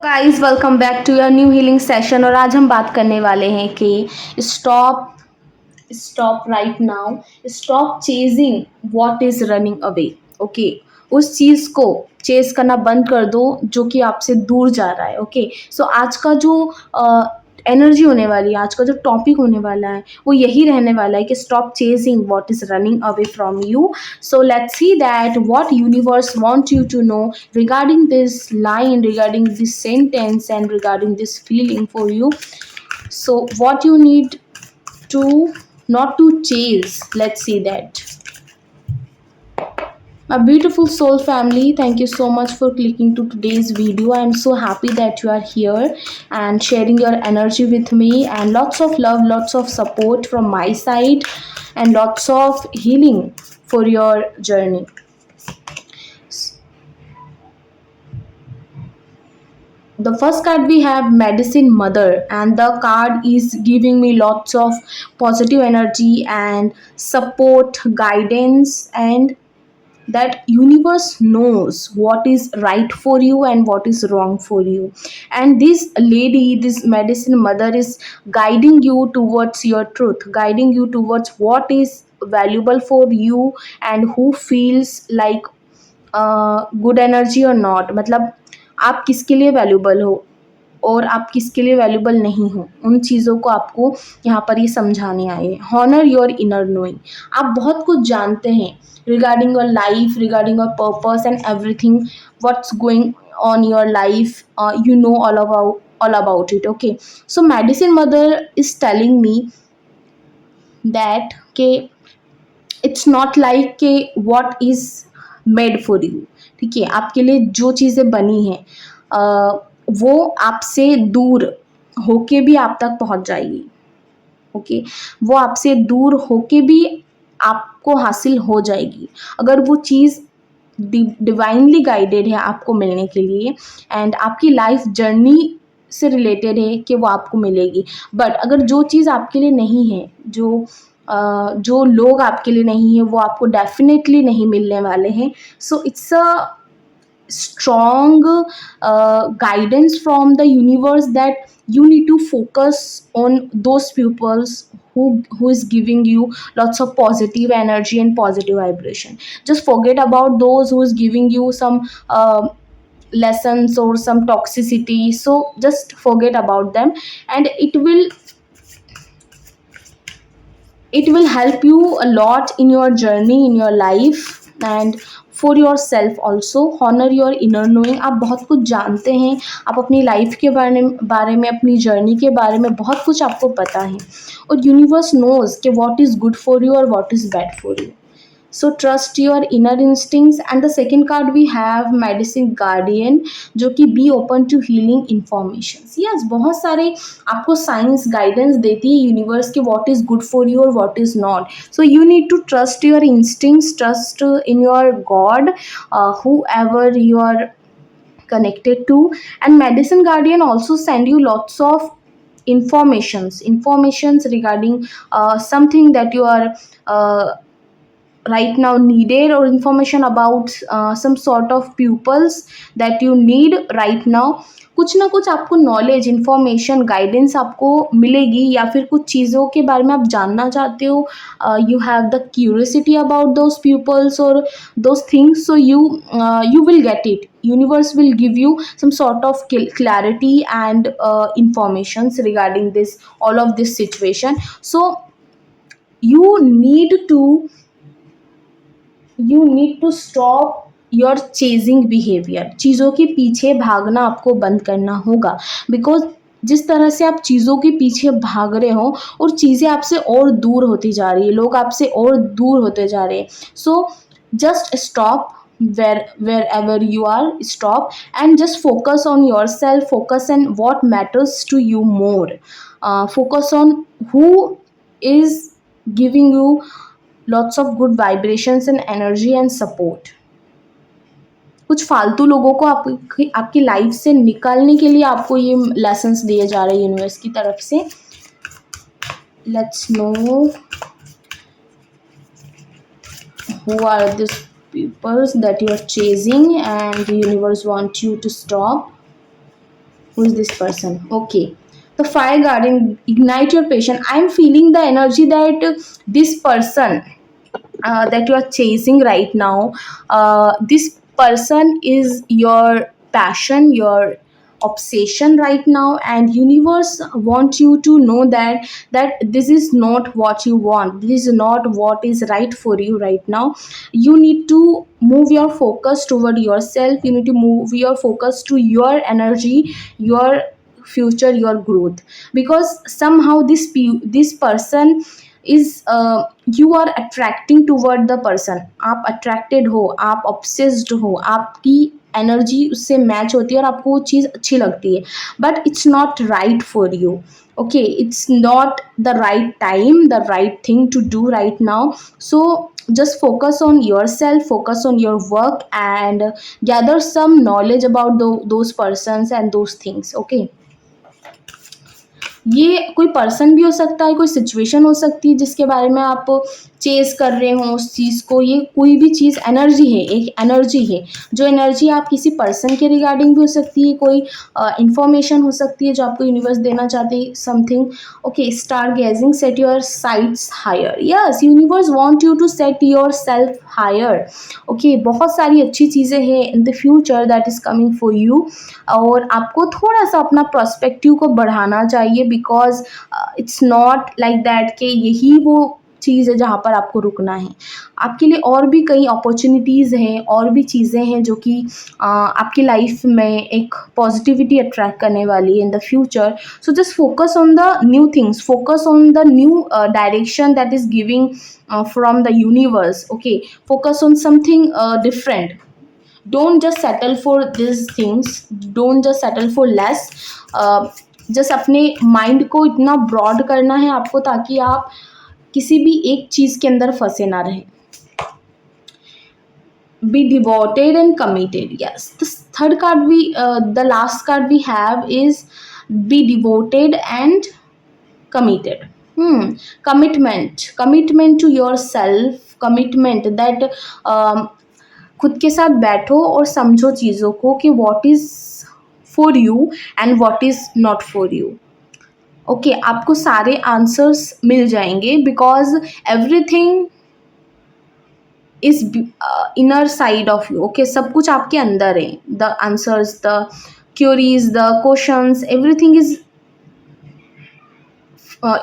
Guys welcome back to your new healing session. और आज हम बात करने वाले हैं कि stop stop right now, stop chasing what is running away. Okay, उस चीज को चेज करना बंद कर दो जो कि आपसे दूर जा रहा है। ओके, सो आज का जो एनर्जी होने वाली है, आज का जो टॉपिक होने वाला है वो यही रहने वाला है कि stop chasing what is running away from you. So let's see that what universe want you to know regarding this line, regarding this sentence, and regarding this feeling for you. So what you need to not to chase. Let's see that. My beautiful soul family, thank you so much for clicking to today's video. I'm so happy that you are here and sharing your energy with me, and lots of love, lots of support from my side, and lots of healing for your journey. The first card we have medicine mother, and the card is giving me lots of positive energy and support, guidance, and that universe knows what is right for you and what is wrong for you. And this lady, this medicine mother, is guiding you towards your truth, guiding you towards what is valuable for you and who feels like good energy और not, मतलब आप किसके लिए valuable हो और आप किसके लिए वैल्यूबल नहीं हो, उन चीज़ों को आपको यहाँ पर ये समझाने आए हैं। हॉनर योर इनर नोइंग, आप बहुत कुछ जानते हैं regarding your life, regarding your purpose and everything what's going on your life, you know all about it. Okay, so medicine mother is telling me that के इट्स नॉट लाइक के what is made for you. ठीक है, आपके लिए जो चीज़ें बनी हैं वो आपसे दूर होके भी आप तक पहुंच जाएगी। ओके, वो आपसे दूर होके भी आपको हासिल हो जाएगी अगर वो चीज़ डिवाइनली गाइडेड है आपको मिलने के लिए, एंड आपकी लाइफ जर्नी से रिलेटेड है कि वो आपको मिलेगी। बट अगर जो चीज़ आपके लिए नहीं है, जो लोग आपके लिए नहीं है, वो आपको डेफिनेटली नहीं मिलने वाले हैं। So it's a strong guidance from the universe that you need to focus on those pupils who is giving you lots of positive energy and positive vibration. Just forget about those who is giving you some lessons or some toxicity. So just forget about them, and it will help you a lot in your journey, in your life, and for yourself also. Honour your inner knowing, आप बहुत कुछ जानते हैं, आप अपनी life के बारे में अपनी जर्नी के बारे में बहुत कुछ आपको पता है, और यूनिवर्स नोज कि what is good for you और what is bad for you. So trust your inner instincts. And the second card we have medicine guardian, जो कि be open to healing information. Yes, बहुत सारे आपको signs guidance देती है universe के what is good for you और what is not. So you need to trust your instincts, trust in your God, who ever you are connected to. And medicine guardian also send you lots of informations regarding something that you are right now needed, or information about some sort of pupils that you need right now। कुछ ना कुछ आपको knowledge, information, guidance आपको मिलेगी, या फिर कुछ चीज़ों के बारे में आप जानना चाहते हो, you have the curiosity about those peoples और those things, so you will get it. Universe will give you some sort of clarity and informations regarding this, all of this situation. So you need to stop your chasing behaviour. चीज़ों के पीछे भागना आपको बंद करना होगा, because जिस तरह से आप चीज़ों के पीछे भाग रहे हो और चीज़ें आपसे और दूर होती जा रही है, लोग आपसे और दूर होते जा रहे हैं। So just stop wherever you are, stop and just focus on yourself, focus on what matters to you more, focus on who is giving you lots of good vibrations and energy and support। कुछ फालतू लोगों को आपकी life से निकालने के लिए आपको ये लेसन्स दिए जा रहे हैं यूनिवर्स की तरफ से। Let's no who are these people that you are chasing and the universe wants you to stop। Who is this person? Okay. The fire guardian, ignite your passion. I am feeling the energy that this person that you are chasing right now, this person is your passion, your obsession right now, and universe want you to know that this is not what you want, this is not what is right for you right now. You need to move your focus toward yourself, you need to move your focus to your energy, your future, your growth, because somehow this person is you are attracting toward the person, आप attracted हो, आप obsessed हो, आपकी energy उससे match होती है और आपको वो चीज़ अच्छी लगती है, but it's not right for you. Okay, it's not the right time, the right thing to do right now. So just focus on yourself, focus on your work, and gather some knowledge about those persons and those things. Okay, ये कोई person भी हो सकता है, कोई situation हो सकती है जिसके बारे में आप चेस कर रहे हो उस चीज़ को, ये कोई भी चीज़ एनर्जी है, एक एनर्जी है, जो एनर्जी आप किसी पर्सन के रिगार्डिंग भी हो सकती है, कोई इंफॉर्मेशन हो सकती है जो आपको यूनिवर्स देना चाहती है, something. Okay, stargazing, set your sights higher. Yes, universe want you to set yourself higher. Okay, बहुत सारी अच्छी चीज़ें हैं in the future that is coming for you, और आपको थोड़ा सा अपना पर्सपेक्टिव को बढ़ाना चाहिए, because it's not like that कि यही वो चीज़ है जहाँ पर आपको रुकना है. आपके लिए और भी कई अपॉर्चुनिटीज़ हैं, और भी चीज़ें हैं जो कि आपकी लाइफ में एक पॉजिटिविटी अट्रैक्ट करने वाली है इन the future. So just focus on the new things, focus on the new direction that is giving from the universe. Okay, focus on something different. Don't just settle for these things, don't just settle for less. Just अपने mind को इतना broad करना है आपको, ताकि आप किसी भी एक चीज़ के अंदर फंसे ना रहें. Be devoted and committed. Yes, the third card the last card we have is be devoted and committed. Commitment to yourself, commitment that खुद के साथ बैठो और समझो चीज़ों को कि what is for you and what is not for you. Okay, आपको सारे आंसर्स मिल जाएंगे, because everything is inner side of you. Okay, सब कुछ आपके अंदर है. The answers, the queries, the questions, everything is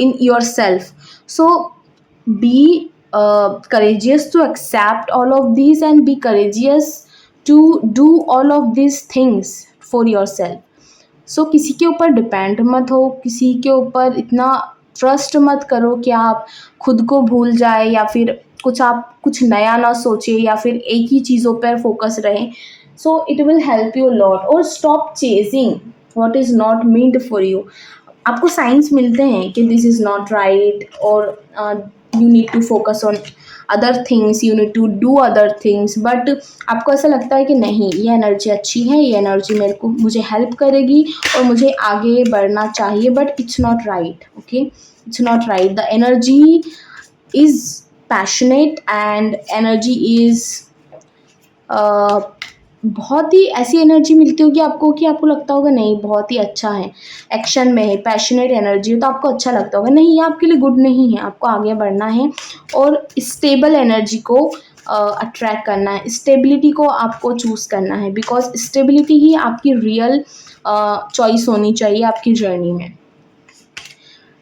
in yourself. So be courageous to accept all of these, and be courageous to do all of these things for yourself. So किसी के ऊपर depend मत हो, किसी के ऊपर इतना trust मत करो कि आप खुद को भूल जाए, या फिर कुछ नया ना सोचे, या फिर एक ही चीज़ों पर फोकस रहें. So it will help you lot. और stop chasing what is not meant for you. आपको साइंस मिलते हैं कि दिस इज़ नॉट राइट, और you need to focus on other things, you need to do other things, but आपको ऐसा लगता है कि नहीं, ये एनर्जी अच्छी है, ये एनर्जी मुझे हेल्प करेगी और मुझे आगे बढ़ना चाहिए, but it's not right. Okay, it's not right. The energy is passionate, and energy is बहुत ही ऐसी एनर्जी मिलती होगी आपको कि आपको लगता होगा नहीं, बहुत ही अच्छा है, एक्शन में है, पैशनेट एनर्जी है, तो आपको अच्छा लगता होगा नहीं, ये आपके लिए गुड नहीं है, आपको आगे बढ़ना है और स्टेबल एनर्जी को अट्रैक्ट करना है, स्टेबिलिटी को आपको चूज़ करना है, बिकॉज स्टेबिलिटी ही आपकी रियल चॉइस होनी चाहिए आपकी जर्नी में.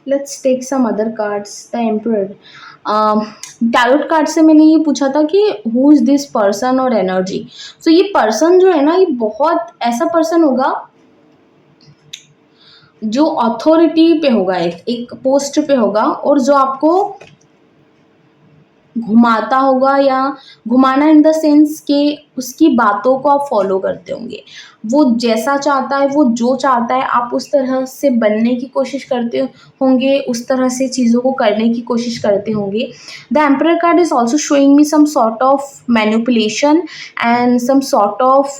Let's take some other cards. The emperor. Tarot card से मैंने ये पूछा था कि हु इज़ दिस पर्सन और एनर्जी. सो ये पर्सन जो है ना, ये बहुत ऐसा पर्सन होगा जो अथॉरिटी पे होगा, एक पोस्ट पे होगा, और जो आपको घुमाता होगा, या घुमाना इन द सेंस कि उसकी बातों को आप फॉलो करते होंगे. वो जैसा चाहता है, वो जो चाहता है, आप उस तरह से बनने की कोशिश करते होंगे, उस तरह से चीज़ों को करने की कोशिश करते होंगे. The emperor card is also showing me some sort of manipulation and some sort of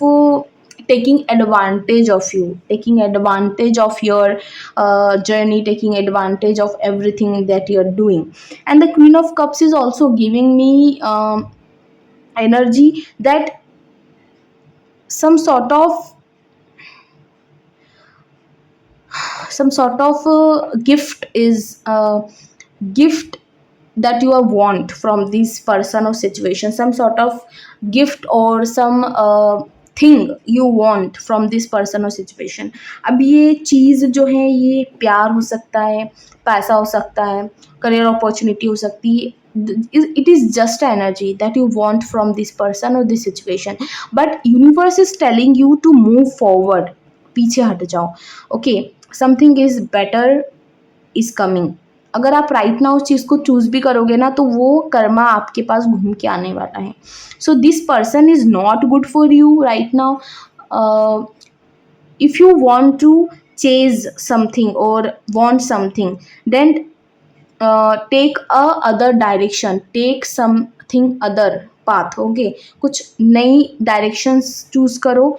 taking advantage of you, taking advantage of your journey, taking advantage of everything that you're doing. And the Queen of Cups is also giving me energy that some sort of some sort of gift is gift that you want from this person or situation, some sort of gift or some thing you want from this person or situation. अब ये चीज़ जो है ये प्यार हो सकता है, पैसा हो सकता है, करियर अपॉर्चुनिटी हो सकती है. It is just energy that you want from this person or this situation, but universe is telling you to move forward. पीछे हट जाओ. Okay, something is better is coming. अगर आप राइट नाउ उस चीज़ को चूज भी करोगे ना तो वो कर्मा आपके पास घूम के आने वाला है. So this person is not good for you right now. If you want to chase something or want something, then take a other direction, take something other path. Okay, कुछ नई डायरेक्शंस चूज करो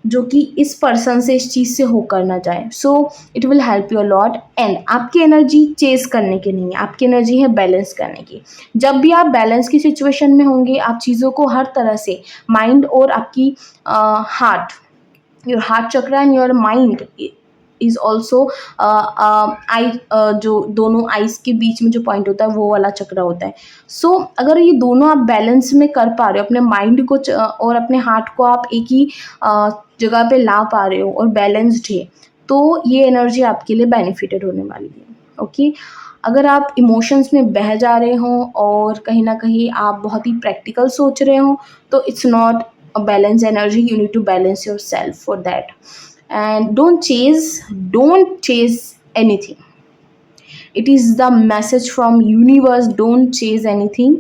जो कि इस person से इस चीज़ से होकर ना जाए. सो it will help you lot. And आपकी एनर्जी चेज करने की नहीं है, आपकी एनर्जी है बैलेंस करने की. जब भी आप बैलेंस की सिचुएशन में होंगे आप चीज़ों को हर तरह से माइंड और आपकी heart, your heart chakra and your mind is also I, जो दोनों आइज के बीच में जो पॉइंट होता है वो वाला चक्र होता है. सो अगर ये दोनों आप बैलेंस में कर पा रहे हो, अपने माइंड को और अपने हार्ट को आप एक ही जगह पे ला पा रहे हो और बैलेंस्ड है, तो ये एनर्जी आपके लिए बेनिफिटेड होने वाली है. ओके, अगर आप इमोशंस में बह जा रहे हो और कहीं ना कहीं आप बहुत ही प्रैक्टिकल सोच रहे हो, तो it's not a balanced energy. You need to balance yourself for that. And don't chase anything. It is the message from universe. Don't chase anything.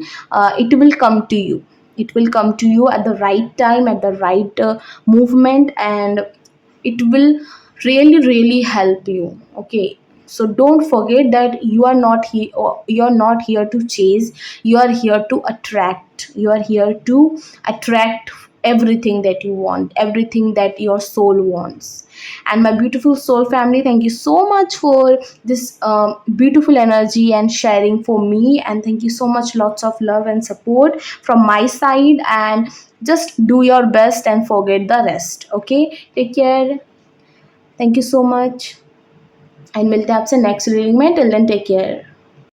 It will come to you. It will come to you at the right time, at the right movement, and it will really help you. Okay, so don't forget that you are not here, you are not here to chase, you are here to attract. You are here to attract everything that you want, everything that your soul wants. And my beautiful soul family, thank you so much for this beautiful energy and sharing for me, and thank you so much, lots of love and support from my side. And just do your best and forget the rest. Okay, take care. Thank you so much and मिलते हैं आपसे next reading में. Till then take care.